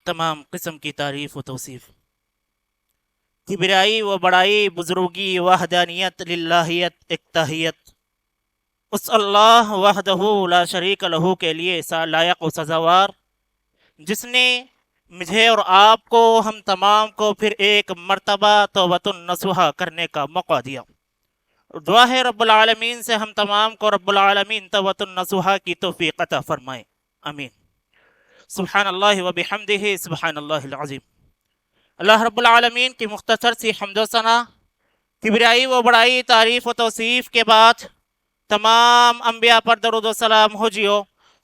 तमाम किस्म की तारीफ़ व तौसीफ़, किबरियाई व बड़ाई, बुजुर्गी, वहदानियत, लिल्लाहियत, इक्ताहियत उस अल्लाह वहदहू ला शरीक लहू के लिए लायक व सज़ावार, जिसने मुझे और आपको, हम तमाम को फिर एक मर्तबा तौबतुन नसूहा करने का मौका दिया। दुआ है रब्बुल आलमीन से हम तमाम को रब्बुल आलमीन तौबतुन नसूहा की तौफीक अता फरमाए, आमीन। सुब्हानल्लाहि व बिहम्दिही सुब्हानल्लाहिल अज़ीम। अल्लाह रब्बुल आलमीन की मुख्तसर सी हम्द व सना, किबरियाई व बड़ाई, तारीफ़ व तौसीफ़ के बाद तमाम अम्बिया पर दरूद व सलाम हो जियो,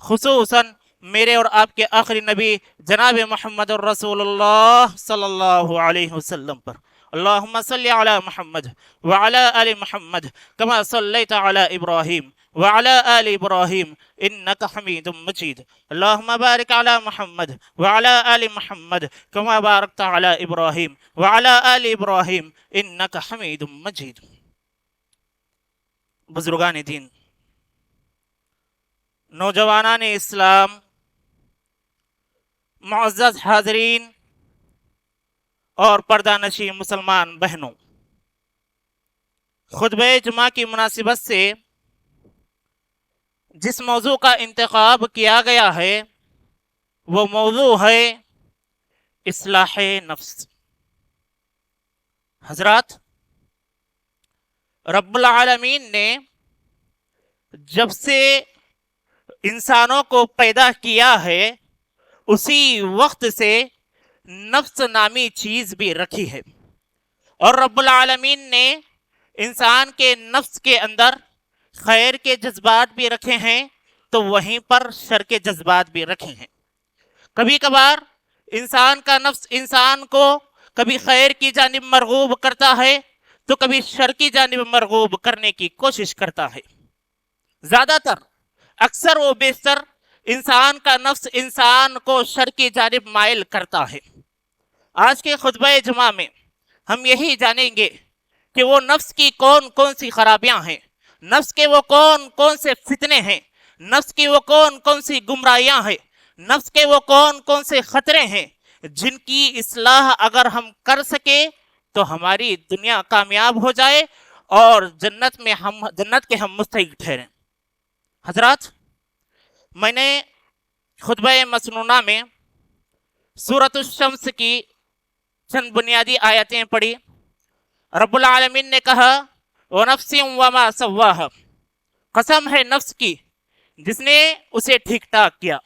खुसूसन मेरे और आपके आखिरी नबी जनाब मोहम्मद रसूलुल्लाह सल्लल्लाहु अलैहि वसल्लम पर। अल्लाहुम्मा सल्लि अला मुहम्मद व अला आलि मुहम्मद कमा सल्लैता अला इब्राहीम व अला आलि इब्राहीम इन्नका हमीदुम मजीद। अल्लाहुम्मा बारिक अला मुहम्मद व अला आलि मुहम्मद कमा बारकता अला इब्राहीम व अला आलि इब्राहीम इन्नका हमीदुम मजीद। बुजुर्गान दीन, नौजवानान इस्लाम, मुअज़्ज़ज़ हाज़रीन और पर्दानशी मुसलमान बहनों, खुतबे जुमा की मुनासिबत से जिस मौजू का इंतखाब किया गया है वो मौजू है इस्लाह नफ्स। हजरात, रब्बुल आलमीन ने जब से इंसानों को पैदा किया है उसी वक्त से नफ्स नामी चीज भी रखी है, और रब्बुल आलमीन ने इंसान के नफ्स के अंदर खैर के जज्बात भी रखे हैं तो वहीं पर शर के जज्बात भी रखे हैं। कभी कभार इंसान का नफ्स इंसान को कभी खैर की जानिब मरगूब करता है तो कभी शर की जानिब मरगूब करने की कोशिश करता है। ज्यादातर, अक्सर व बेशतर इंसान का नफ्स इंसान को शर की जानिब माइल करता है। आज के खुतबे जुमा में हम यही जानेंगे कि वो नफ्स की कौन कौन सी खराबियां हैं, नफ्स के वो कौन कौन से फितने हैं, नफ्स की वो कौन कौन सी गुमराहियां हैं, नफ्स के वो कौन कौन से खतरे हैं जिनकी इस्लाह अगर हम कर सके तो हमारी दुनिया कामयाब हो जाए और जन्नत के हम मुस्तहिक ठहरें। हजरात, मैंने खुतबे मसनूना में सूरतुश शम्स की चंद बुनियादी आयतें पढ़ी। रब्बुल आलमीन ने कहा, व नफ्सिन वमा सव्वाहा, कसम है नफ्स की जिसने उसे ठीक ठाक किया,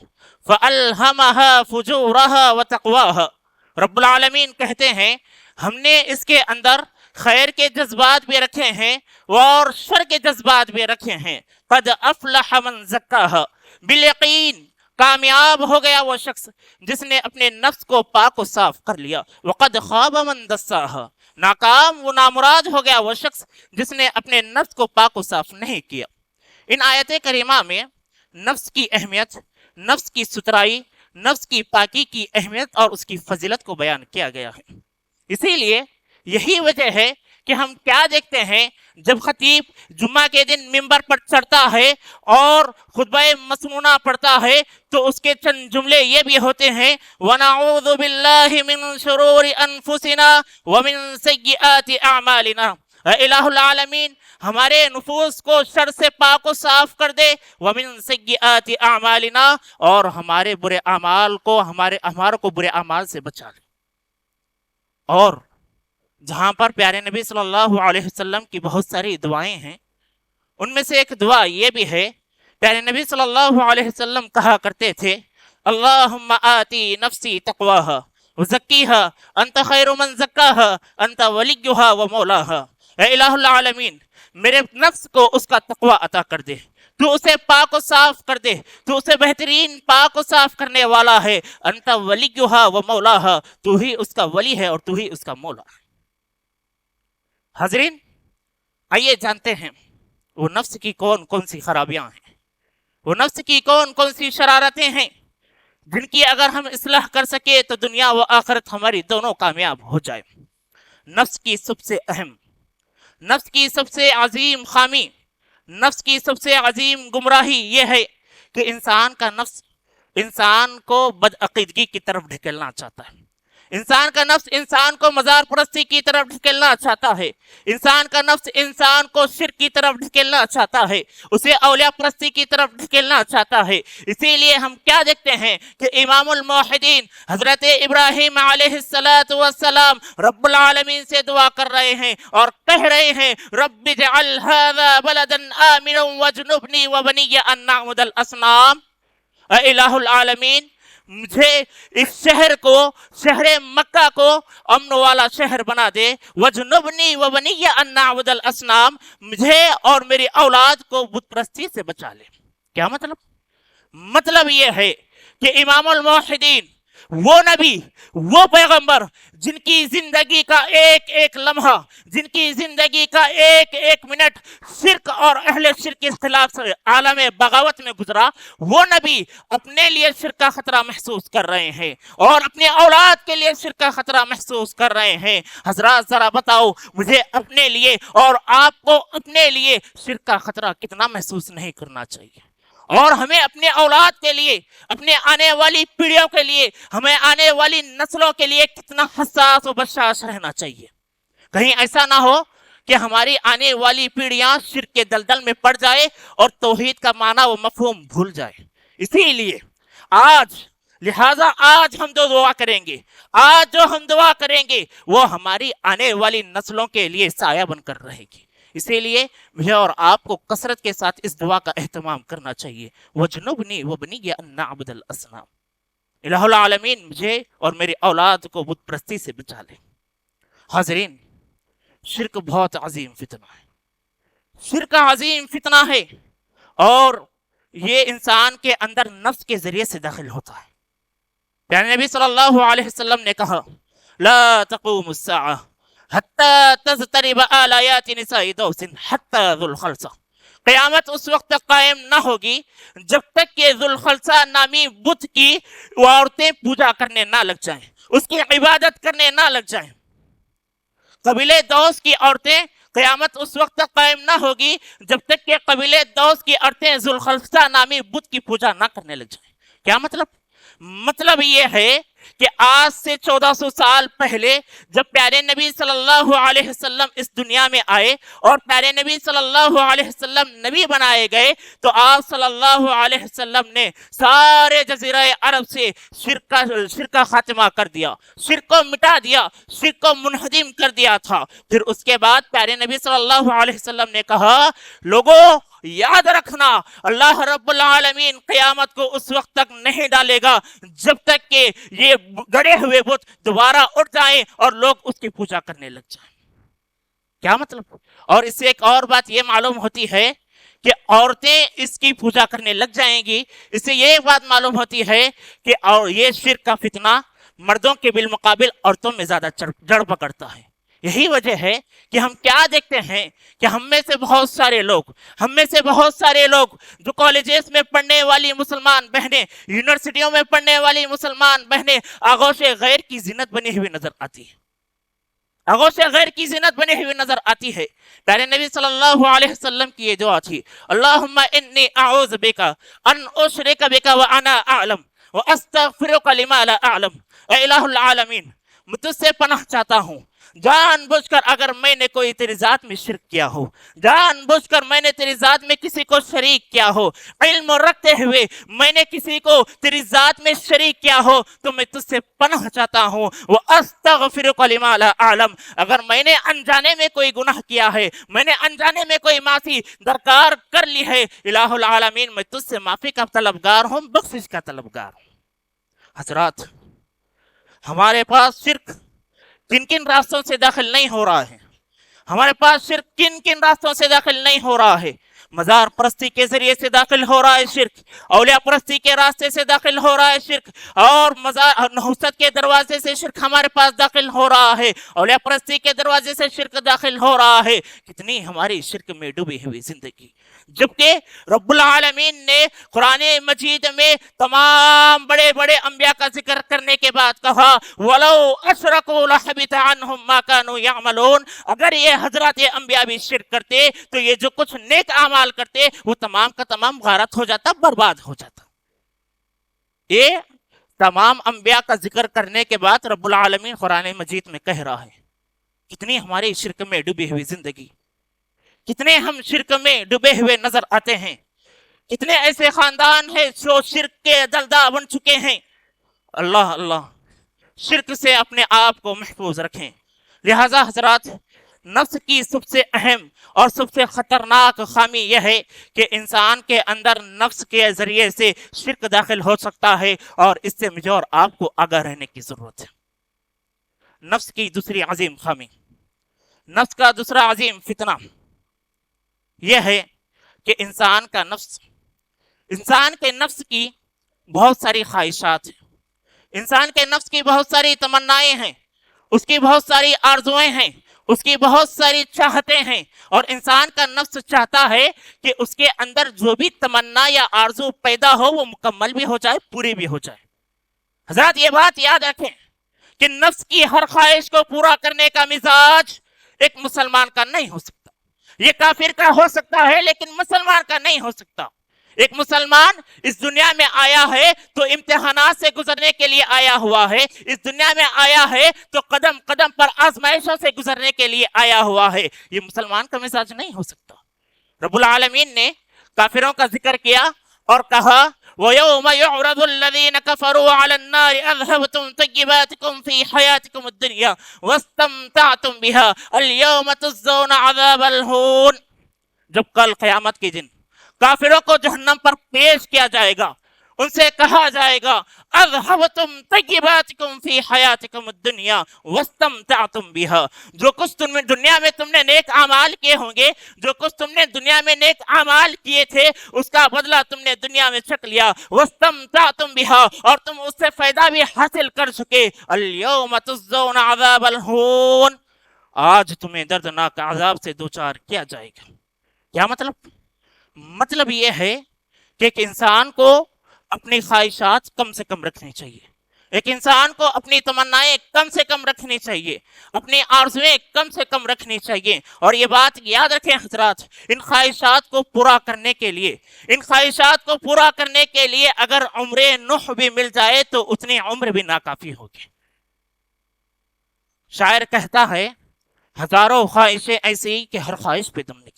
फअल्हमहा फुजूरहा व तक़वाहा। रब्बुल आलमीन कहते हैं हमने इसके अंदर खैर के जज्बात भी रखे हैं और शर के जज्बात भी रखे हैं। क़द अफ़लह मन ज़क्काहा, बिलयकीन कामयाब हो गया वो शख्स जिसने अपने नफ्स को पाक व साफ कर लिया। वक़द ख़ाब मन दस्साहा, नाकाम वो नामुराद हो गया वो शख्स जिसने अपने नफ्स को पाक व साफ नहीं किया। इन आयत करीमा में नफ्स की अहमियत, नफ्स की सुथराई, नफ्स की पाकी की अहमियत और उसकी फजीलत को बयान किया गया है। इसीलिए यही वजह है कि हम क्या देखते हैं, जब खतीब जुम्मा के दिन मिंबर पर चढ़ता है और खुतबा मसनूना पढ़ता है तो उसके चंद जुमले ये भी होते हैं, वनऊज़ु बिल्लाहि मिन शुरूरि अनफुसिना व मिन सय्यिआति अअमालिना। इलाहुल आलमीन हमारे नुफूस को शर से पाक व साफ कर दे, व मिन सय्यिआति अअमालिना, और हमारे बुरे अमाल को हमारे को बुरे अमाल से बचा ले। और जहां पर प्यारे नबी सल्लल्लाहु अलैहि वसल्लम की बहुत सारी दुआएं हैं, उनमें से एक दुआ ये भी है, प्यारे नबी सल्लल्लाहु अलैहि वसल्लम कहा करते थे, अल्लाहुम्मा आती नफ्सी तक़वाहा व ज़क्कीहा अंत खैरु मन ज़क्काहा अंत वलियुहा व मौलाहा। ऐ इलाहुल आलमीन, मेरे नफ्स को उसका तक़वा अता कर दे, तू उसे पाक व साफ कर दे, तू उसे बेहतरीन पाक व साफ करने वाला है। अंत वलियुहा व मौलाहा, तू ही उसका वली है और तू ही उसका मौला है। हाजरीन, आइए जानते हैं वो नफ्स की कौन कौन सी खराबियां हैं, वो नफ्स की कौन कौन सी शरारतें हैं जिनकी अगर हम इस्लाह कर सके तो दुनिया व आखिरत हमारी दोनों कामयाब हो जाए। नफ्स की सबसे अहम, नफ्स की सबसे अजीम खामी, नफ्स की सबसे अजीम गुमराही यह है कि इंसान का नफ्स इंसान को बदअकीदगी की तरफ ढकेलना चाहता है। इंसान का नफ्स इंसान को मजार परस्ती की तरफ ढकेलना चाहता है। इंसान का नफ्स इंसान को शिर्क की तरफ ढकेलना चाहता है, उसे औलिया परस्ती की तरफ ढकेलना चाहता है। इसीलिए हम क्या देखते हैं कि इमामुल मुवहिदीन हजरत इब्राहिम अलैहिस्सलातु वस्सलाम रब्बुल आलमीन से दुआ कर रहे हैं और कह रहे हैं, रब्बि जअल हाज़ा बलदन आमिनन वजनुबनी व बनिय्या अन नअबुदल असनाम। ऐ इलाहुल आलमीन, मुझे इस शहर को, शहर मक्का को अमन वाला शहर बना दे। वजनुबनी व बनिय्या अन नअबुदल असनाम, मुझे और मेरी औलाद को बुत परस्ती से बचा ले। क्या मतलब? मतलब ये है कि इमामुल मुवहिदीन वो नबी, वो पैगंबर जिनकी जिंदगी का एक एक लम्हा, जिनकी जिंदगी का एक एक मिनट शिर्क और अहले शिर्क के खिलाफ आलम बगावत में गुजरा, वो नबी अपने लिए शिर्क का खतरा महसूस कर रहे हैं और अपने औलाद के लिए शिर्क का खतरा महसूस कर रहे हैं। हजरात जरा बताओ, मुझे अपने लिए और आपको अपने लिए शिर्क का खतरा कितना महसूस नहीं करना चाहिए? और हमें अपने औलाद के लिए, अपने आने वाली पीढ़ियों के लिए, हमें आने वाली नस्लों के लिए कितना हसास और बशाश रहना चाहिए। कहीं ऐसा ना हो कि हमारी आने वाली पीढ़ियां शिर्क के दलदल में पड़ जाए और तौहीद का माना व मफहूम भूल जाए। इसीलिए लिहाजा आज हम जो दुआ करेंगे, आज जो हम दुआ करेंगे वो हमारी आने वाली नस्लों के लिए साया बनकर रहेगी। इसीलिए मुझे और आपको कसरत के साथ इस दुआ का एहतमाम करना चाहिए, वजनुबनी व बनिय्या अन नअबुदल असनाम। इलाहुल आलमीन मुझे और मेरी औलाद को बुत परस्ती से बचा ले। हाज़रीन, शिर्क बहुत अजीम फितना है, शिर्क अजीम फितना है और ये इंसान के अंदर नफ्स के जरिए से दाखिल होता है। प्यारे नबी सल्लल्लाहु अलैहि वसल्लम ने कहा, ला तक़ूमुस साअह हत्ता तज़तरिब आलायाति निसाई दौसिन हत्ता ज़ुल खलसा। क़यामत उस वक्त तक कायम ना होगी जब तक कि ज़ुल खलसा नामी बुत की औरतें पूजा करने ना लग जाएं, उसकी इबादत करने ना लग जाएं। कबीले दौस की औरतें, क़यामत उस वक्त तक कायम ना होगी जब तक कि कबीले दौस की औरतें ज़ुल खलसा नामी बुत की पूजा ना करने लग जाएं। क्या मतलब? मतलब ये है कि आज से 1400 साल पहले जब प्यारे नबी सल्लल्लाहु अलैहि वसल्लम इस दुनिया में आए और प्यारे नबी सल्लल्लाहु अलैहि वसल्लम नबी बनाए गए, तो आप सल्लल्लाहु अलैहि वसल्लम ने सारे जजीरा अरब से शिर्क का खात्मा कर दिया, शिर्क को मिटा दिया, शिर्क को मुनहदिम कर दिया था। फिर उसके बाद प्यारे नबी सल्लल्लाहु अलैहि वसल्लम ने कहा, लोगों याद रखना, अल्लाह रब्बुल आलमीन क़यामत को उस वक्त तक नहीं डालेगा जब तक कि ये गड़े हुए बुत दोबारा उठ जाएं और लोग उसकी पूजा करने लग जाएं। क्या मतलब? और इससे एक और बात ये मालूम होती है कि औरतें इसकी पूजा करने लग जाएंगी। इससे ये बात मालूम होती है कि और ये शिर्क का फितना मर्दों के बिलमुकाबिल औरतों में ज्यादा जड़ पकड़ता है। यही वजह है कि हम क्या देखते हैं कि हम में से बहुत सारे लोग जो कॉलेजेस में पढ़ने वाली मुसलमान बहनें, यूनिवर्सिटियों में पढ़ने वाली मुसलमान बहनें आगोश गैर की जिन्नत बनी हुई नजर आती है, आगोश गैर की जिन्नत बनी हुई नजर आती है। प्यारे नबी सल्लल्लाहु अलैहि वसल्लम की ये दुआ थी, अल्लाहुम्मा इन्नी अऊज़ु बिका अन उशरिका बिका व अना अअलम व अस्तगफिरुका लिमा ला अअलम। ऐ इलाहुल आलमीन, मैं तुझसे पनाह चाहता हूँ जानबूझकर अगर मैंने कोई तेरी जात में शिर्क किया हो, जानबूझकर मैंने तेरी जात में किसी को शरीक किया हो, इल्म रखते हुए मैंने किसी को तेरी जात में शरीक किया हो, तो मैं तुझसे पनाह चाहता हूँ। वो अस्तगफिरुका लिमा ला अअलम, अगर मैंने अनजाने में कोई गुनाह किया है, मैंने अनजाने में कोई माफी दरकार कर ली है, इलाहुल आलमीन मैं तुझसे माफी का तलबगार हूँ, बख्शिश का तलबगार हूँ। हजरात, हमारे पास शिर्क किन किन रास्तों से दाखिल नहीं हो रहा है, हमारे पास शिर्क किन किन रास्तों से दाखिल नहीं हो रहा है। मजार परस्ती के जरिए से दाखिल हो रहा है शिर्क, औलिया परस्ती के रास्ते से दाखिल हो रहा है शिर्क, और मजार नहुसत के दरवाजे से शिर्क हमारे पास दाखिल हो रहा है, औलिया परस्ती के दरवाजे से शिर्क दाखिल हो रहा है। कितनी हमारी शिर्क में डूबी हुई जिंदगी, जबकि रब्बुल आलमीन ने कुरान मजीद में तमाम बड़े बड़े अंबिया का जिक्र करने के बाद कहा, वलो अशरकू लहबिता अन्हुम मा कानू यअमलून, अगर ये हजरत अंबिया भी शिर्क करते तो ये जो कुछ नेक अमाल करते वो तमाम का तमाम गारत हो जाता, बर्बाद हो जाता। یہ تمام انبیاء کا ذکر کرنے کے بعد رب العالمین قرآن مجید میں کہہ رہا ہے کتنی ہماری شرک میں ڈوبی ہوئی زندگی، کتنے ہم شرک میں ڈوبے ہوئے نظر آتے ہیں، کتنے ایسے خاندان ہیں جو شرک کے دلدل بن چکے ہیں۔ اللہ اللہ، شرک سے اپنے آپ کو محفوظ رکھیں۔ لہذا حضرات، نفس کی سب سے اہم اور سب سے خطرناک خامی یہ ہے کہ انسان کے اندر نفس کے ذریعے سے شرک داخل ہو سکتا ہے، اور اس سے مجھے اور آپ کو آگاہ رہنے کی ضرورت ہے۔ نفس کی دوسری عظیم خامی، نفس کا دوسرا عظیم فتنہ یہ ہے کہ انسان کے نفس کی بہت ساری خواہشات ہیں، انسان کے نفس کی بہت ساری تمنائیں ہیں، اس کی بہت ساری آرزویں ہیں، اس کی بہت ساری چاہتیں ہیں، اور انسان کا نفس چاہتا ہے کہ اس کے اندر جو بھی تمنا یا آرزو پیدا ہو وہ مکمل بھی ہو جائے، پوری بھی ہو جائے۔ حضرات یہ بات یاد رکھیں کہ نفس کی ہر خواہش کو پورا کرنے کا مزاج ایک مسلمان کا نہیں ہو سکتا، یہ کافر کا ہو سکتا ہے لیکن مسلمان کا نہیں ہو سکتا۔ ایک مسلمان اس دنیا میں آیا ہے تو امتحانات سے گزرنے کے لیے آیا ہوا ہے، اس دنیا میں آیا ہے تو قدم قدم پر آزمائشوں سے گزرنے کے لیے آیا ہوا ہے، یہ مسلمان کا مزاج نہیں ہو سکتا۔ رب العالمین نے کافروں کا ذکر کیا اور کہا وَيَوْمَ يُعْرَضُ الَّذِينَ كَفَرُوا عَلَى النَّارِ أَذْهَبْتُمْ طَيِّبَاتِكُمْ فِي حَيَاتِكُمُ الدُّنْيَا وَاسْتَمْتَعْتُمْ بِهَا الْيَوْمَ تُجْزَوْنَ عَذَابَ الْهُونِ۔ جب کل قیامت کے دن کافروں کو جہنم پر پیش کیا جائے گا، ان سے کہا جائے گا اذهبتم طیباتکم فی حیاتکم الدنیا واستمتعتم بها، جو کچھ تم دنیا میں تم نے نیک اعمال کیے ہوں گے، جو کچھ تم نے دنیا میں نیک اعمال کیے تھے اس کا بدلہ تم نے دنیا میں چکھ لیا، واستمتعتم بها، اور تم اس سے فائدہ بھی حاصل کر چکے، اليوم تجزون عذاب الہون، آج تمہیں دردناک عذاب سے دوچار کیا جائے گا۔ کیا مطلب یہ ہے کہ ایک انسان کو اپنی خواہشات کم سے کم رکھنی چاہیے، ایک انسان کو اپنی تمنائیں کم سے کم رکھنی چاہیے، اپنی آرزویں کم سے کم رکھنی چاہیے۔ اور یہ بات یاد رکھیں حضرات، ان خواہشات کو پورا کرنے کے لیے اگر عمر نوح بھی مل جائے تو اتنی عمر بھی ناکافی ہوگی۔ شاعر کہتا ہے ہزاروں خواہشیں ایسی کہ ہر خواہش پہ دم نکلا،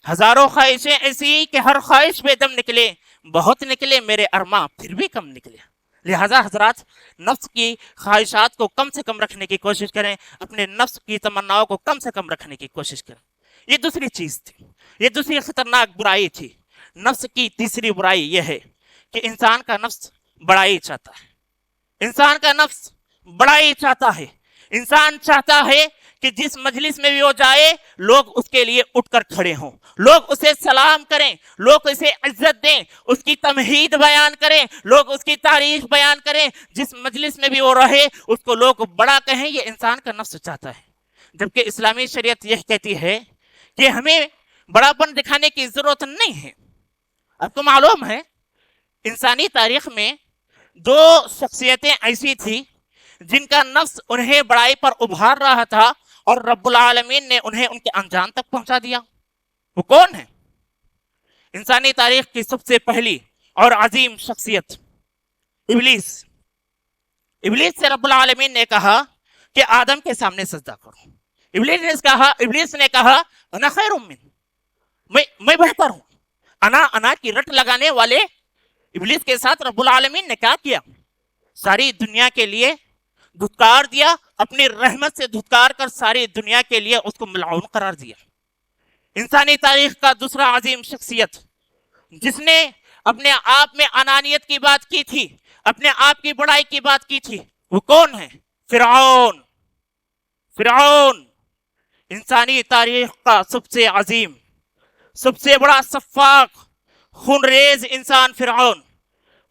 ہزاروں خواہشیں ایسی کہ ہر خواہش پہ دم نکلے، بہت نکلے میرے ارماں پھر بھی کم نکلے۔ لہٰذا حضرات، نفس کی خواہشات کو کم سے کم رکھنے کی کوشش کریں، اپنے نفس کی تمناؤں کو کم سے کم رکھنے کی کوشش کریں۔ یہ دوسری چیز تھی، یہ دوسری خطرناک برائی تھی۔ نفس کی تیسری برائی یہ ہے کہ انسان کا نفس بڑائی چاہتا ہے، انسان کا نفس بڑائی چاہتا ہے، انسان چاہتا ہے کہ جس مجلس میں بھی وہ جائے لوگ اس کے لیے اٹھ کر کھڑے ہوں، لوگ اسے سلام کریں، لوگ اسے عزت دیں، اس کی تمہید بیان کریں، لوگ اس کی تعریف بیان کریں، جس مجلس میں بھی وہ رہے اس کو لوگ بڑا کہیں، یہ انسان کا نفس چاہتا ہے۔ جبکہ اسلامی شریعت یہ کہتی ہے کہ ہمیں بڑاپن دکھانے کی ضرورت نہیں ہے۔ آپ کو معلوم ہے انسانی تاریخ میں دو شخصیتیں ایسی تھی جن کا نفس انہیں بڑائی پر ابھار رہا تھا اور رب العالمین نے انہیں ان کے انجام تک پہنچا دیا۔ وہ کون ہے؟ انسانی تاریخ کی سب سے پہلی اور عظیم شخصیت ابلیس۔ ابلیس سے رب العالمین نے کہا کہ آدم کے سامنے سجدہ کرو۔ ابلیس نے کہا انا خیر من، میں بہتر ہوں۔ انا کی رٹ لگانے والے ابلیس کے ساتھ رب العالمین نے کیا کیا؟ ساری دنیا کے لیے دھتکار دیا، اپنی رحمت سے دھتکار کر ساری دنیا کے لیے اس کو ملعون قرار دیا۔ انسانی تاریخ کا دوسرا عظیم شخصیت جس نے اپنے آپ میں انانیت کی بات کی تھی، اپنے آپ کی بڑائی کی بات کی تھی، وہ کون ہے؟ فرعون۔ انسانی تاریخ کا سب سے عظیم، سب سے بڑا سفاک خونریز انسان فرعون۔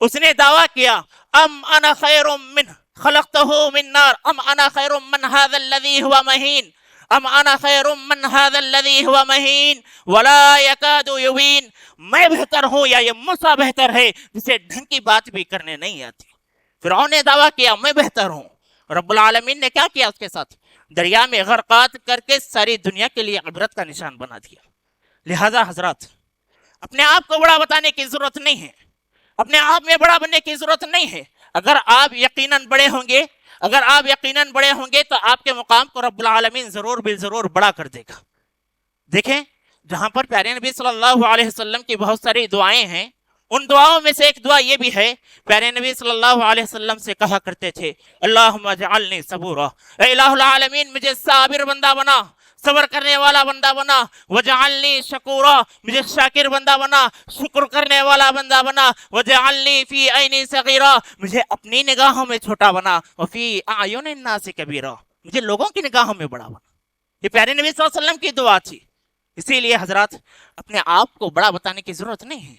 اس نے دعویٰ کیا ام انا خیر منہ خلقته من نار ام انا خیر من هذا الذي هو مهين ام انا خیر من هذا الذي هو مهين ولا يكاد يبين، میں بہتر ہوں یا یہ موسیٰ بہتر ہے جسے ڈھنگ کی بات بھی کرنے نہیں آتی۔ فرعون نے دعویٰ کیا میں بہتر ہوں۔ رب العالمین نے کیا کیا اس کے ساتھ؟ دریا میں غرقات کر کے ساری دنیا کے لیے عبرت کا نشان بنا دیا۔ لہذا حضرات، اپنے آپ کو بڑا بتانے کی ضرورت نہیں ہے، اپنے آپ میں بڑا بننے کی ضرورت نہیں ہے. اگر آپ یقیناً بڑے ہوں گے، اگر آپ یقیناً بڑے ہوں گے تو آپ کے مقام کو رب العالمین ضرور بالضرور بڑا کر دے گا. دیکھیں جہاں پر پیارے نبی صلی اللہ علیہ وسلم کی بہت ساری دعائیں ہیں، ان دعاؤں میں سے ایک دعا یہ بھی ہے، پیارے نبی صلی اللہ علیہ وسلم سے کہا کرتے تھے اللہم اجعلنی صبورا، اے الہ العالمین مجھے صابر بندہ بنا، صبر کرنے والا بندہ بنا، وجعلنی شکورا مجھے شاکر بندہ بنا، شکر کرنے والا بندہ بنا، وجعلنی فی عینی صغیرا مجھے اپنی نگاہوں میں چھوٹا بنا، وفی اعین الناس کبیرا مجھے لوگوں کی نگاہوں میں بڑا بنا. یہ پیارے نبی صلی اللہ علیہ وسلم کی دعا تھی. اسی لیے حضرات اپنے آپ کو بڑا بتانے کی ضرورت نہیں ہے.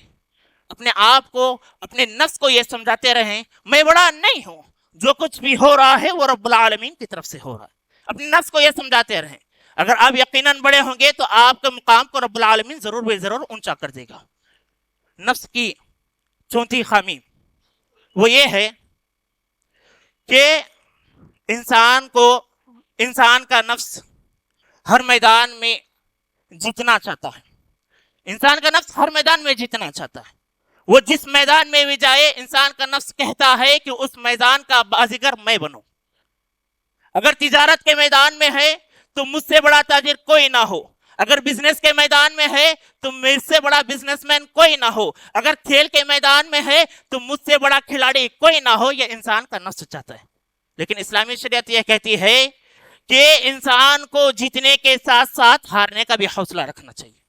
اپنے آپ کو، اپنے نفس کو یہ سمجھاتے رہیں میں بڑا نہیں ہوں، جو کچھ بھی ہو رہا ہے وہ رب العالمین کی طرف سے ہو رہا ہے. اپنے نفس کو یہ سمجھاتے رہیں. اگر آپ یقیناً بڑے ہوں گے تو آپ کے مقام کو رب العالمین ضرور بے ضرور اونچا کر دے گا. نفس کی چوتھی خامی وہ یہ ہے کہ انسان کا نفس ہر میدان میں جیتنا چاہتا ہے. انسان کا نفس ہر میدان میں جیتنا چاہتا ہے. وہ جس میدان میں بھی جائے انسان کا نفس کہتا ہے کہ اس میدان کا بازیگر میں بنوں. اگر تجارت کے میدان میں ہے تو مجھ سے بڑا تاجر کوئی نہ ہو. اگر بزنس کے میدان میں ہے تو میرے سے بڑا بزنس مین کوئی نہ ہو. اگر کھیل کے میدان میں ہے تو مجھ سے بڑا کھلاڑی کوئی نہ ہو. یہ انسان کا نفس چاہتا ہے. لیکن اسلامی شریعت یہ کہتی ہے کہ انسان کو جیتنے کے ساتھ ساتھ ہارنے کا بھی حوصلہ رکھنا چاہیے.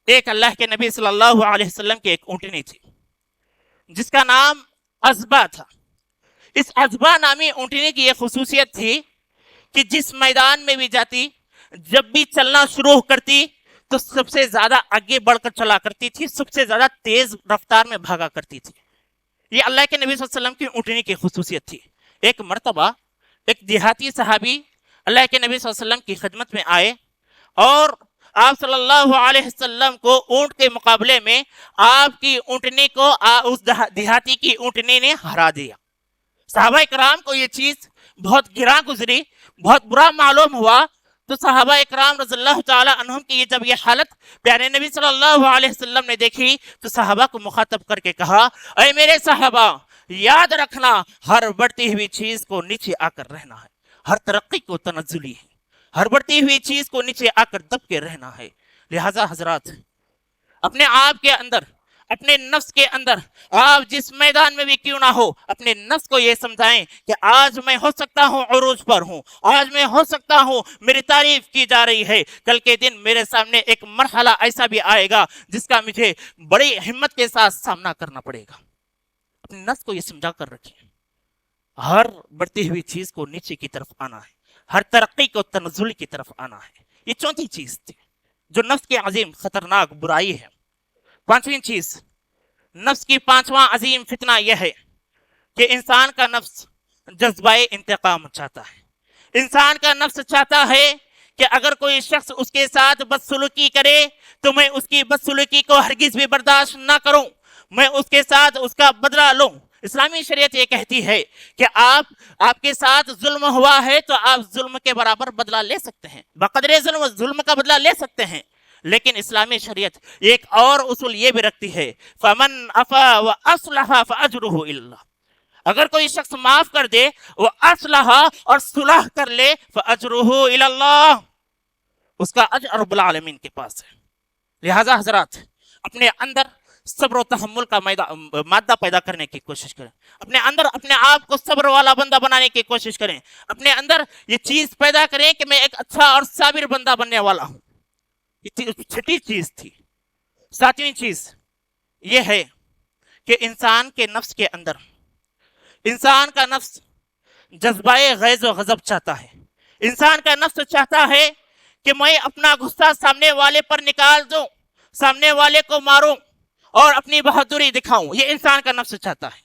ایک اللہ کے نبی صلی اللہ علیہ وسلم کی ایک اونٹنی تھی جس کا نام عزبہ تھا. اس عزبہ نامی اونٹنی کی یہ خصوصیت تھی کہ جس میدان میں بھی جاتی، جب بھی چلنا شروع کرتی تو سب سے زیادہ آگے بڑھ کر چلا کرتی تھی، سب سے زیادہ تیز رفتار میں بھاگا کرتی تھی. یہ اللہ کے نبی صلی اللہ علیہ وسلم کی اونٹنی کی خصوصیت تھی. ایک مرتبہ ایک دیہاتی صحابی اللہ کے نبی صلی اللہ علیہ وسلم کی خدمت میں آئے اور آپ صلی اللہ علیہ وسلم کو اونٹ کے مقابلے میں آپ کی اونٹنی کو اس دیہاتی کی اونٹنی نے ہرا دیا. صحابہ کرام کو یہ چیز بہت گراں گزری، بہت برا معلوم ہوا. تو صحابہ اکرام رضی اللہ تعالی عنہم کی جب یہ حالت پیارے نبی صلی اللہ علیہ وسلم نے دیکھی تو صحابہ کو مخاطب کر کے کہا اے میرے صحابہ، یاد رکھنا ہر بڑھتی ہوئی چیز کو نیچے آ کر رہنا ہے. ہر ترقی کو تنزلی ہے، ہر بڑھتی ہوئی چیز کو نیچے آ کر دب کے رہنا ہے. لہٰذا حضرات اپنے آپ کے اندر، اپنے نفس کے اندر، آپ جس میدان میں بھی کیوں نہ ہو، اپنے نفس کو یہ سمجھائیں کہ آج میں ہو سکتا ہوں عروج پر ہوں، آج میں ہو سکتا ہوں میری تعریف کی جا رہی ہے، کل کے دن میرے سامنے ایک مرحلہ ایسا بھی آئے گا جس کا مجھے بڑی ہمت کے ساتھ سامنا کرنا پڑے گا. اپنے نفس کو یہ سمجھا کر رکھیں ہر بڑھتی ہوئی چیز کو نیچے کی طرف آنا ہے، ہر ترقی کو تنزل کی طرف آنا ہے. یہ چوتھی چیز تھی جو نفس کی عظیم خطرناک برائی ہے. پانچویں چیز، نفس کی پانچواں عظیم فتنہ یہ ہے کہ انسان کا نفس جذبہ انتقام چاہتا ہے. انسان کا نفس چاہتا ہے کہ اگر کوئی شخص اس کے ساتھ بدسلوکی کرے تو میں اس کی بدسلوکی کو ہرگز بھی برداشت نہ کروں، میں اس کے ساتھ اس کا بدلہ لوں. اسلامی شریعت یہ کہتی ہے کہ آپ کے ساتھ ظلم ہوا ہے تو آپ ظلم کے برابر بدلہ لے سکتے ہیں، بقدر ظلم کا بدلہ لے سکتے ہیں. لیکن اسلامی شریعت ایک اور اصول یہ بھی رکھتی ہے فمن عفا واصلح فاجرہ الی اللہ. اگر کوئی شخص معاف کر دے، وہ اصلح اور صلح کر لے، فاجرہ الی اللہ، اس کا اجر رب العالمین کے پاس ہے. لہذا حضرات اپنے اندر صبر و تحمل کا مادہ پیدا کرنے کی کوشش کریں. اپنے اندر اپنے آپ کو صبر والا بندہ بنانے کی کوشش کریں. اپنے اندر یہ چیز پیدا کریں کہ میں ایک اچھا اور صابر بندہ بننے والا ہوں. یہ چھٹی چیز تھی. ساتویں چیز یہ ہے کہ انسان کے نفس کے اندر، انسان کا نفس جذبہ غیظ و غضب چاہتا ہے. انسان کا نفس چاہتا ہے کہ میں اپنا غصہ سامنے والے پر نکال دوں، سامنے والے کو ماروں اور اپنی بہادری دکھاؤں. یہ انسان کا نفس چاہتا ہے.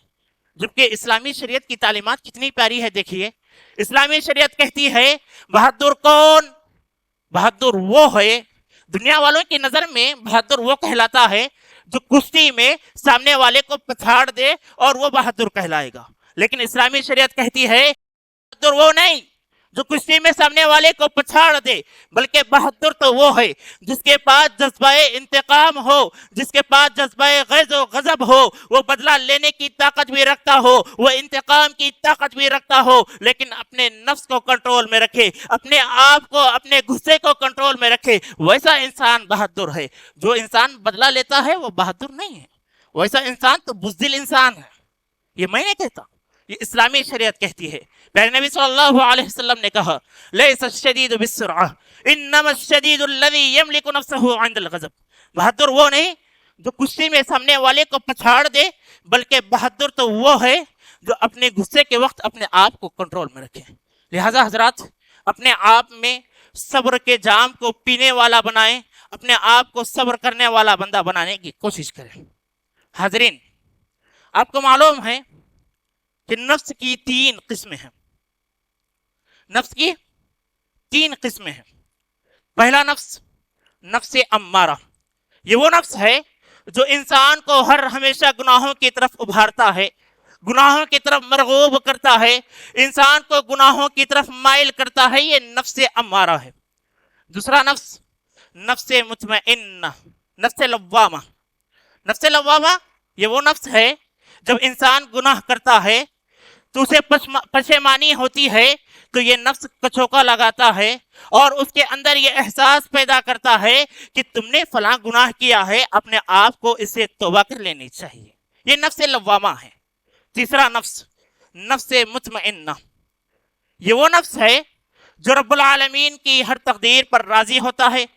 جبکہ اسلامی شریعت کی تعلیمات کتنی پیاری ہے. دیکھیے اسلامی شریعت کہتی ہے بہادر کون؟ بہادر وہ ہے، دنیا والوں کی نظر میں بہادر وہ کہلاتا ہے جو کشتی میں سامنے والے کو پچھاڑ دے اور وہ بہادر کہلائے گا. لیکن اسلامی شریعت کہتی ہے بہادر وہ نہیں، जो कुश्ती में सामने वाले को पछाड़ दे, बल्कि बहादुर तो वो है जिसके पास जज्बाए इंतकाम हो, जिसके पास जज्बाए गैज़ो गजब हो, वो बदला लेने की ताकत भी रखता हो, वो इंतकाम की ताकत भी रखता हो, लेकिन अपने नफ्स को कंट्रोल में रखे, अपने आप को, अपने गुस्से को कंट्रोल में रखे, वैसा इंसान बहादुर है। जो इंसान बदला लेता है वो बहादुर नहीं है, वैसा इंसान तो बुज़दिल इंसान है। ये मैं नहीं कहता, ये इस्लामी शरीयत कहती है। प्यारे नबी सल्लल्लाहु अलैहि वसल्लम ने कहा, लैसा शदीदु बिस्सुरअ इन्नमा शदीदु अल्लज़ी यमलिकु नफ्सहु इंदल गज़ब। बहादुर वो नहीं जो कुश्ती में सामने वाले को पछाड़ दे, बल्कि बहादुर तो वो है जो अपने गुस्से के वक्त अपने आप को कंट्रोल में रखे। लिहाजा हजरात, अपने आप में सब्र के जाम को पीने वाला बनाएं, अपने आप को सब्र करने वाला बंदा बनाने की कोशिश करें। हाजरीन, आपको मालूम है कि नफ्स की 3 किस्में हैं। नफ्स की 3 किस्में हैं। पहला नफ्स, नफ्स अम्मारा, ये वो नफ्स है जो इंसान को हर हमेशा गुनाहों की तरफ उभारता है, गुनाहों की तरफ मरगूब करता है, इंसान को गुनाहों की तरफ माइल करता है। ये नफ्स अम्मारा है। दूसरा नफ्स, नफ्स मुतमइन्ना, नफ्स लव्वामा। नफ्स लव्वामा ये वो नफ्स है जब इंसान गुनाह करता है तो उसे पशेमानी होती है, तो ये नफ्स कचौका लगाता है और उसके अंदर ये एहसास पैदा करता है कि तुमने फलां गुनाह किया है, अपने आप को इससे तौबा कर लेनी चाहिए। ये नफ्स लव्वामा है। तीसरा नफ्स, नफ्स मुतमइन्ना, ये वो नफ्स है जो रब्बुल आलमीन की हर तकदीर पर राजी होता है,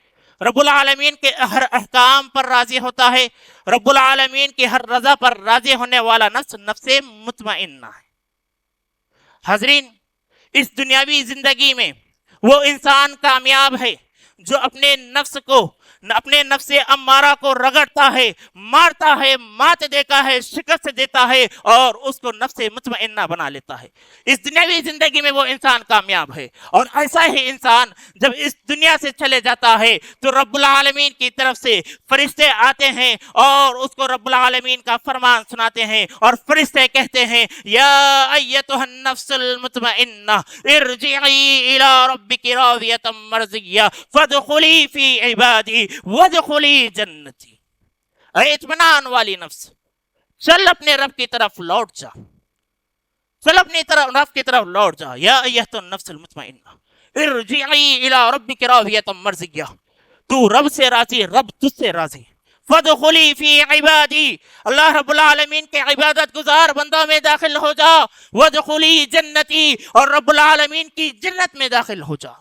रब्बुल आलमीन के हर अहकाम पर राजी होता है, रब्बुल आलमीन की हर रजा पर राजी होने वाला नफ्स नफ्स मुतमइन्ना है। हाजरीन, इस दुनियावी जिंदगी में वो इंसान कामयाब है जो अपने नफ्स को, अपने नफ्स अम्मारा को रगड़ता है, मारता है, मात देता है, शिकस्त देता है और उसको नफ्स मुतमइन्ना बना लेता है। इस दुनियावी जिंदगी में वो इंसान कामयाब है। और ऐसा ही इंसान जब इस दुनिया से चले जाता है तो रब्बुल आलमीन की तरफ से फरिश्ते आते हैं और उसको रब्बुल आलमीन का फरमान सुनाते हैं और फरिश्ते कहते हैं, या अय्यतुहन नफ्सुल मुतमइन्ना इरजिई इला रब्बिकी रादियतम मर्जिया फदखुली फी इबादी वदखुली जन्नती। ऐ इत्मीनान वाली नफ्स, चल अपने रब की तरफ लौट जा, चल अपनी तरफ रब की तरफ लौट जा। या अय्यतुन नफ्सुल मुतमइन्ना इरजिई इला रब्बिकी रादियतम मर्जिया, तू रब से राजी, रब तुझसे राजी। फदखुली फी इबादी, अल्लाह रब्बुल आलमीन के इबादत गुजार बंदों में दाखिल हो जा। वदखुली जन्नती, और रब्बुल आलमीन की जन्नत में दाखिल हो जा।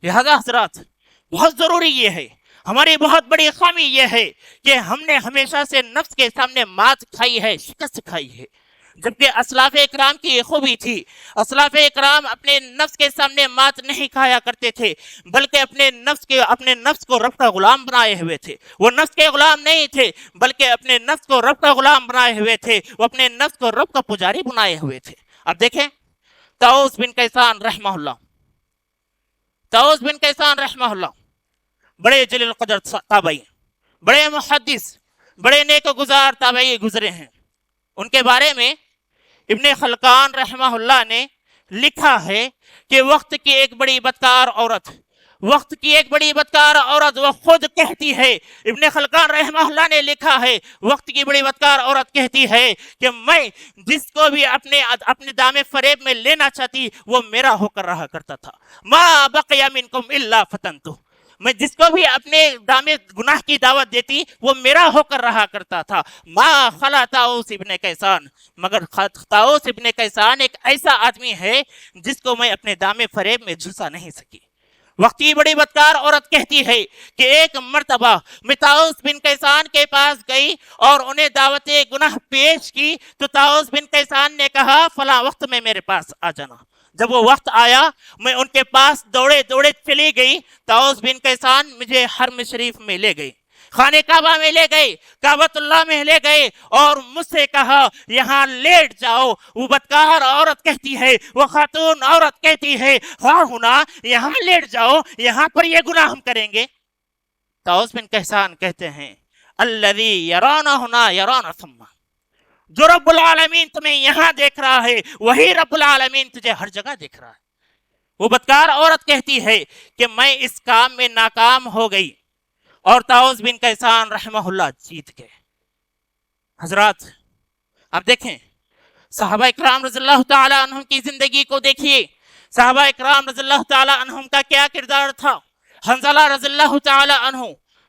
लिहाजा हज़रात, बहुत जरूरी ये है, हमारी बहुत बड़ी खामी ये है कि हमने हमेशा से नफ्स के सामने मात खाई है, शिकस्त खाई है। जबकि असलाफ इकराम की ये खूबी थी, असलाफ इकराम अपने नफ्स के सामने मात नहीं खाया करते थे, बल्कि अपने नफ्स को रब का गुलाम बनाए हुए थे। वो नफ्स के गुलाम नहीं थे, बल्कि अपने नफ्स को रब का गुलाम बनाए हुए थे, वो अपने नफ्स को रब का पुजारी बनाए हुए थे। अब देखें, ताऊस बिन कैसान रहमहुल्लाह, ताऊस बिन कैसान रहमहुल्लाह बड़े जलील क़दर ताबई, बड़े मुहद्दिस, बड़े नेकगुजार ताबई गुजरे हैं। उनके बारे में इब्ने खलकान रहमहुल्लाह ने लिखा है कि वक्त की एक बड़ी बदकार औरत, वक्त की एक बड़ी बदकार औरत वो खुद कहती है, इब्ने खलकान रहमहुल्लाह ने लिखा है, वक्त की बड़ी बदकार औरत कहती है कि मैं जिसको भी अपने दामे फरेब में लेना चाहती वो मेरा होकर रहा करता था। मा बक़िया मिनकुम इल्ला फतनतु, मैं जिसको भी अपने दामे गुनाह की दावत देती वो मेरा होकर रहा करता था। मा खला ताऊस इब्ने कैसान, मगर ताऊस इब्ने कैसान एक ऐसा आदमी है जिसको मैं अपने दामे फरेब में झुसा नहीं सकी। वक्त की बड़ी बदकार औरत कहती है कि एक मर्तबा मैं ताऊस बिन कैसान के पास गई और उन्हें दावत गुनाह पेश की, तो ताऊस बिन कैसान ने कहा फला वक्त में मेरे पास आ जाना। जब वो वक्त आया मैं उनके पास दौड़े दौड़े चली गई। ताऊस बिन कैसान मुझे हरम शरीफ में ले गई, खाने काबा में ले गए, काबतुल्लाह में ले गए और मुझसे कहा यहाँ लेट जाओ। वो बदकार औरत कहती है, वो खातून औरत कहती है, हाँ हुना यहाँ लेट जाओ, यहाँ पर ये गुनाह हम करेंगे। ताऊस बिन कैसान कहते हैं, अल्लज़ी यराना हुना यराना थम्मा, जो रब्बुल आलमीन तुम्हें यहाँ देख रहा है वही रब्बुल आलमीन तुझे हर जगह देख रहा है। وہ بدکار عورت کہتی ہے کہ میں اس کام میں ناکام ہو گئی اور طاؤس بن کیسان رحمہ اللہ جیت گئے۔ حضرات آپ دیکھیں صحابہ اکرام رضی اللہ تعالی عنہم کی زندگی کو دیکھیے، صحابہ اکرام رضی اللہ تعالی عنہم کا کیا کردار تھا۔ حنظلہ رضی اللہ تعالی عنہ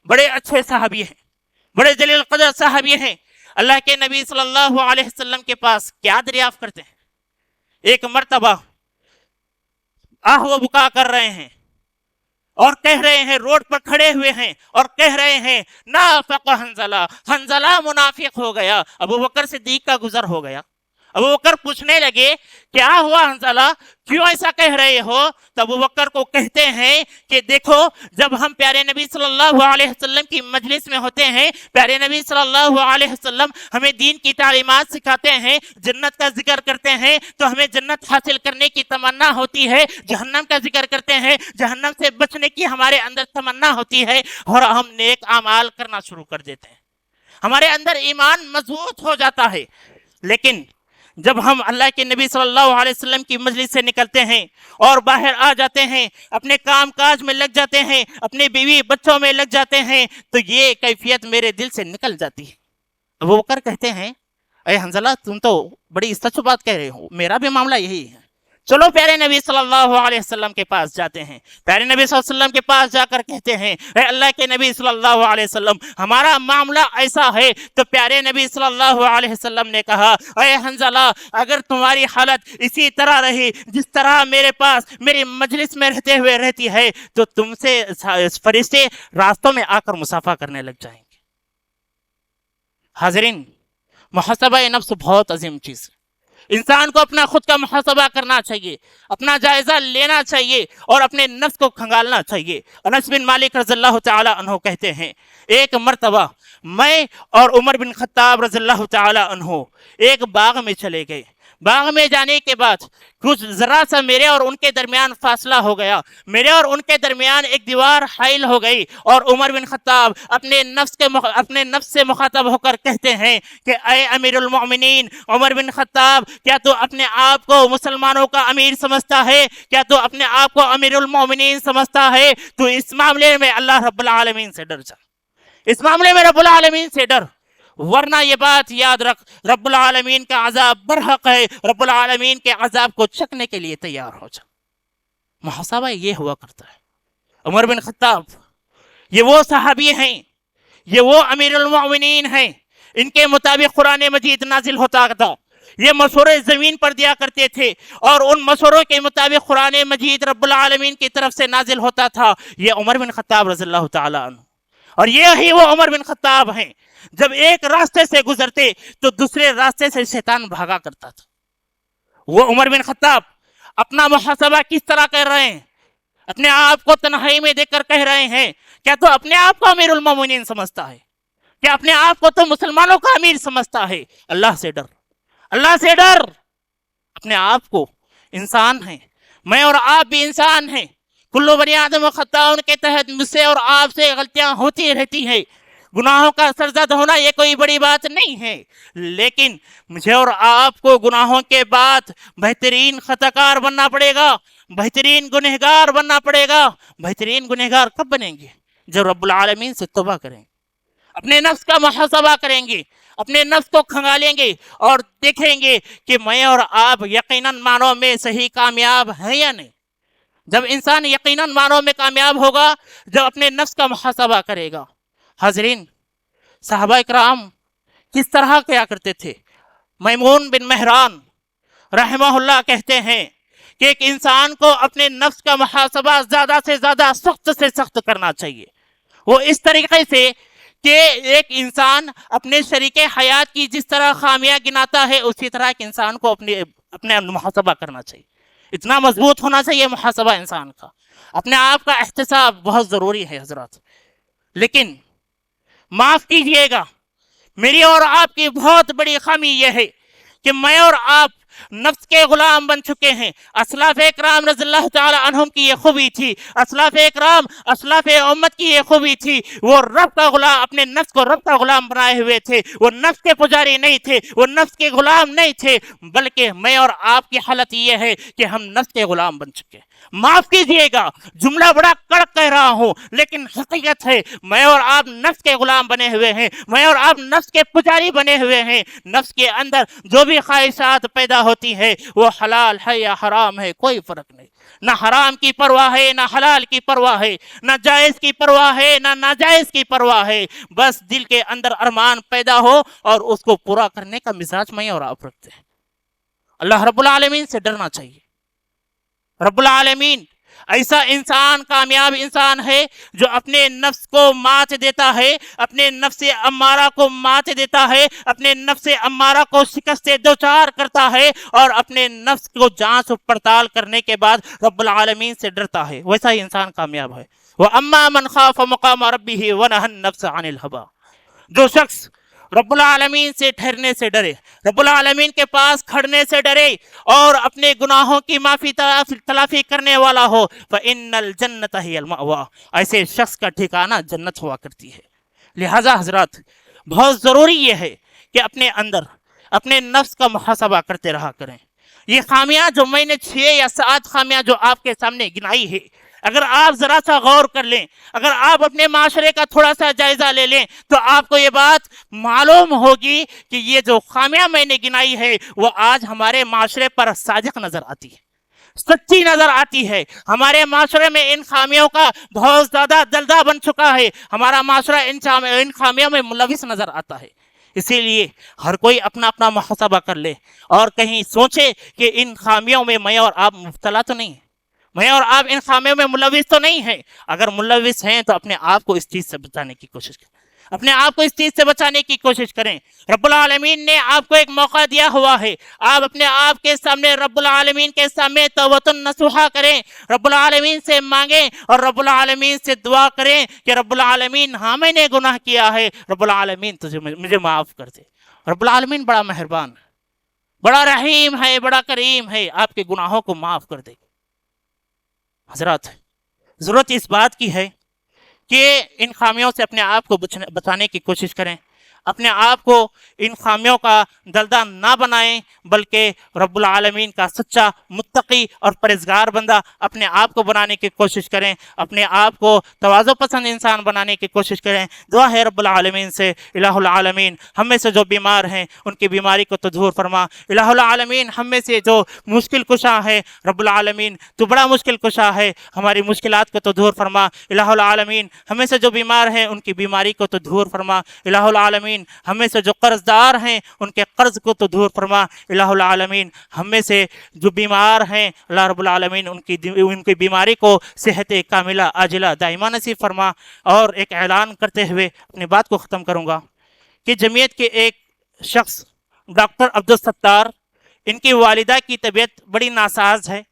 بڑے اچھے صحابی ہیں، بڑے جلیل قدر صحابی ہیں، اللہ کے نبی صلی اللہ علیہ وسلم کے پاس کیا دریافت کرتے ہیں؟ ایک مرتبہ آہ و بکا کر رہے ہیں اور کہہ رہے ہیں، روڈ پر کھڑے ہوئے ہیں اور کہہ رہے ہیں نافق حنظلہ، حنظلہ منافق ہو گیا۔ ابو بکر صدیق کا گزر ہو گیا۔ ابو بکر پوچھنے لگے کیا ہوا حنظلہ، کیوں ایسا کہہ رہے ہو؟ تو ابو بکر کو کہتے ہیں کہ دیکھو جب ہم پیارے نبی صلی اللہ علیہ وسلم کی مجلس میں ہوتے ہیں، پیارے نبی صلی اللہ علیہ وسلم ہمیں دین کی تعلیمات سکھاتے ہیں، جنت کا ذکر کرتے ہیں تو ہمیں جنت حاصل کرنے کی تمنا ہوتی ہے، جہنم کا ذکر کرتے ہیں، جہنم سے بچنے کی ہمارے اندر تمنا ہوتی ہے، اور ہم نیک اعمال کرنا شروع کر دیتے ہیں، ہمارے اندر ایمان مضبوط ہو جاتا ہے۔ لیکن جب ہم اللہ کے نبی صلی اللہ علیہ وسلم کی مجلس سے نکلتے ہیں اور باہر آ جاتے ہیں، اپنے کام کاج میں لگ جاتے ہیں، اپنے بیوی بچوں میں لگ جاتے ہیں، تو یہ کیفیت میرے دل سے نکل جاتی ہے۔ ابو بکر کہتے ہیں اے حنظلہ تم تو بڑی سچ بات کہہ رہے ہو، میرا بھی معاملہ یہی ہے، چلو پیارے نبی صلی اللہ علیہ وسلم کے پاس جاتے ہیں۔ پیارے نبی صلی اللہ علیہ وسلم کے پاس جا کر کہتے ہیں اے اللہ کے نبی صلی اللہ علیہ وسلم ہمارا معاملہ ایسا ہے۔ تو پیارے نبی صلی اللہ علیہ وسلم نے کہا اے حنظلہ اگر تمہاری حالت اسی طرح رہی جس طرح میرے پاس میری مجلس میں رہتے ہوئے رہتی ہے تو تم سے فرشتے راستوں میں آ کر مصافحہ کرنے لگ جائیں گے۔ حاضرین، محاسبہ نفس بہت عظیم چیز ہے۔ انسان کو اپنا خود کا محاسبہ کرنا چاہیے، اپنا جائزہ لینا چاہیے اور اپنے نفس کو کھنگالنا چاہیے۔ انس بن مالک رضی اللہ تعالی عنہ کہتے ہیں ایک مرتبہ میں اور عمر بن خطاب رضی اللہ تعالی عنہ ایک باغ میں چلے گئے۔ باغ میں جانے کے بعد کچھ ذرا سا میرے اور ان کے درمیان فاصلہ ہو گیا، میرے اور ان کے درمیان ایک دیوار حائل ہو گئی، اور عمر بن خطاب اپنے نفس سے مخاطب ہو کر کہتے ہیں کہ اے امیر المؤمنین عمر بن خطاب، کیا تو اپنے آپ کو مسلمانوں کا امیر سمجھتا ہے؟ کیا تو اپنے آپ کو امیر المؤمنین سمجھتا ہے؟ تو اس معاملے میں اللہ رب العالمین سے ڈر جا، اس معاملے میں رب العالمین سے ڈر، ورنہ یہ بات یاد رکھ رب العالمین کا عذاب برحق ہے، رب العالمین کے عذاب کو چکنے کے لیے تیار ہو جا۔ محاسبہ یہ ہوا کرتا ہے۔ عمر بن خطاب یہ وہ صحابی ہیں، یہ وہ امیر المؤمنین ہیں، ان کے مطابق قرآن مجید نازل ہوتا تھا، یہ مشورے زمین پر دیا کرتے تھے، اور ان مشوروں کے مطابق قرآن مجید رب العالمین کی طرف سے نازل ہوتا تھا۔ یہ عمر بن خطاب رضی اللہ تعالی عنہ، اور یہی وہ عمر بن خطاب ہیں جب ایک راستے سے گزرتے تو دوسرے راستے سے شیطان بھاگا کرتا تھا۔ وہ عمر بن خطاب اپنا محاسبہ کس طرح کر رہے ہیں؟ اپنے آپ کو تنہائی میں دیکھ کر کہہ رہے ہیں کیا تو اپنے آپ کو امیر المومنین سمجھتا ہے؟ کیا اپنے آپ کو تو مسلمانوں کا امیر سمجھتا ہے؟ اللہ سے ڈر، اللہ سے ڈر۔ اپنے آپ کو انسان ہیں، میں اور آپ بھی انسان ہیں، کلو بنی آدم و خطاء، ان کے تحت مجھ سے اور آپ سے غلطیاں ہوتی رہتی ہیں، گناہوں کا سرزد ہونا یہ کوئی بڑی بات نہیں ہے، لیکن مجھے اور آپ کو گناہوں کے بعد بہترین خطاکار بننا پڑے گا، بہترین گنہگار بننا پڑے گا۔ بہترین گنہگار کب بنیں گے؟ جب رب العالمین سے توبہ کریں گے، اپنے نفس کا محاسبہ کریں گے، اپنے نفس کو کھنگالیں گے اور دیکھیں گے کہ میں اور آپ یقیناً معنوں میں صحیح کامیاب ہیں یا نہیں۔ جب انسان یقیناً معنوں میں کامیاب ہوگا جب اپنے نفس کا محاسبہ کرے گا۔ حاضرین، صحابہ اکرام کس طرح کیا کرتے تھے؟ میمون بن مہران رحمہ اللہ کہتے ہیں کہ ایک انسان کو اپنے نفس کا محاسبہ زیادہ سے زیادہ سخت سے سخت کرنا چاہیے، وہ اس طریقے سے کہ ایک انسان اپنے شریک حیات کی جس طرح خامیاں گناتا ہے اسی طرح ایک انسان کو اپنے محاسبہ کرنا چاہیے، اتنا مضبوط ہونا چاہیے محاسبہ انسان کا۔ اپنے آپ کا احتساب بہت ضروری ہے حضرات، لیکن معاف کیجئے گا، میری اور آپ کی بہت بڑی خامی یہ ہے کہ میں اور آپ नफ्स के गुलाम बन चुके हैं। असलाफ इकराम रज़ियल्लाहु ताला अन्हुम की ये खूबी थी, असलाफ इकराम असलाफ उम्मत की ये खूबी थी, वो रब का गुलाम, अपने नफ्स को रब का गुलाम बनाए हुए थे। वो नफ्स के पुजारी नहीं थे, वो नफ्स के गुलाम नहीं थे, बल्कि मैं और आपकी हालत ये है कि हम नफ्स के गुलाम बन चुके हैं। माफ कीजिएगा, जुमला बड़ा कड़क कह रहा हूं, लेकिन हकीकत है मैं और आप नफ्स के गुलाम बने हुए हैं, मैं और आप नफ्स के पुजारी बने हुए हैं। नफ्स के अंदर जो भी ख्वाहिशात पैदा होती है वो हलाल है या हराम है, कोई फर्क नहीं। ना हराम की परवाह है, ना हलाल की परवाह है, ना जायज की परवाह है, ना नाजायज की परवाह है। बस दिल के अंदर अरमान पैदा हो और उसको पूरा करने का मिजाज मैं और आप रखते हैं। अल्लाह रब्बुल आलमीन से डरना चाहिए। रब्बुल आलमीन ऐसा इंसान कामयाब इंसान है जो अपने नफ्स को मात देता है, अपने नफ्स अम्मारा को मात देता है, अपने नफ्स अम्मारा को शिकस्त से दो चार करता है और अपने नफ्स को जांच पड़ताल करने के बाद रब्बुल आलमीन से डरता है। वैसा ही इंसान कामयाब है। वह अम्मा मन खाफ मकाम रब्बिही व नहन नफ्स अनिल हवा, जो शख्स रब्बुल आलमीन से ठहरने से डरे, रब्बुल आलमीन के पास खड़ने से डरे और अपने गुनाहों की माफी तलाफी करने वाला हो, फ़इन्नल जन्नत हियल मअवा, ऐसे शख्स का ठिकाना जन्नत हुआ करती है। लिहाजा हजरत, बहुत ज़रूरी ये है कि अपने अंदर अपने नफ्स का मुहासबा करते रहा करें। ये खामियां जो मैंने 6 या 7 खामियां जो आपके सामने गिनाई है, अगर आप जरा सा गौर कर लें, अगर आप अपने माशरे का थोड़ा सा जायजा ले लें, तो आपको ये बात मालूम होगी कि ये जो खामियां मैंने गिनाई है वो आज हमारे माशरे पर साजिक नजर आती है, सच्ची नजर आती है। हमारे माशरे में इन खामियों का बहुत ज्यादा दलदल बन चुका है, हमारा माशरा इन खामियों में मुलविस नजर आता है। इसीलिए हर कोई अपना अपना मुहासबा कर ले और कहीं सोचे कि इन खामियों में मैं और आप मुब्तला तो नहीं है, मैं और आप इन खामियों में मुलविस तो नहीं है। अगर मुलविस हैं तो अपने आप को इस चीज से बचाने की कोशिश करें, अपने आप को इस चीज से बचाने की कोशिश करें। रब्बुल आलमीन ने आपको एक मौका दिया हुआ है, आप अपने आप के सामने रब्बुल आलमीन के सामने तौबतुन नसूहा करें, रब्बुल आलमीन से मांगें और रब्बुल आलमीन से दुआ करें कि रब्बुल आलमीन, हाँ मैंने गुनाह किया है, रब्बुल आलमीन तुझे मुझे माफ कर दे। रब्बुल आलमीन बड़ा मेहरबान, बड़ा रहीम है, बड़ा करीम है, आपके गुनाहों को माफ कर दे। हजरत, जरूरत इस बात की है कि इन खामियों से अपने आप को बचाने की कोशिश करें, अपने आप को इन खामियों का दलदल ना बनाएं, बल्कि रब्बुल आलमीन का सच्चा मुत्तकी और परहेज़गार बंदा अपने आप को बनाने की कोशिश करें, अपने आप को तवाज़ु पसंद इंसान बनाने की कोशिश करें। दुआ है रब्बुल आलमीन से, इलाहुल आलमीन हम में से जो बीमार हैं उनकी बीमारी को तो दूर फरमा। इलाहुल आलमीन हम में से जो मुश्किल कुशा है, रब्बुल आलमीन तो बड़ा मुश्किल कुशा है, हमारी मुश्किलात को तो दूर फरमा। इलाहुल आलमीन हम में से जो बीमार हैं उनकी बीमारी को तो दूर फरमा। इलाहुल आलमीन हम में से जो कर्जदार हैं उनके कर्ज को तो दूर फरमा। इलाहुल आलमीन हम में से जो बीमार हैं, अल्लाह रब्बुल आलमीन उनकी बीमारी को सेहत कामिला आजिला दाइमा नसीब फरमा। और एक ऐलान करते हुए अपनी बात को ख़त्म करूँगा कि जमीयत के एक शख्स डॉक्टर अब्दुल सत्तार, इनकी वालिदा की तबीयत बड़ी नासाज है,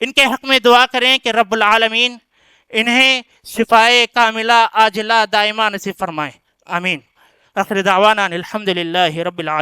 इनके हक़ में दुआ करें कि रब्बुल आलमीन इन्हें शिफाए कामिला आजिला दाइमा नसीब फरमाए। आमीन। आखिर दावाना अल्हम्दुलिल्लाहि रब्बिल आलमीन।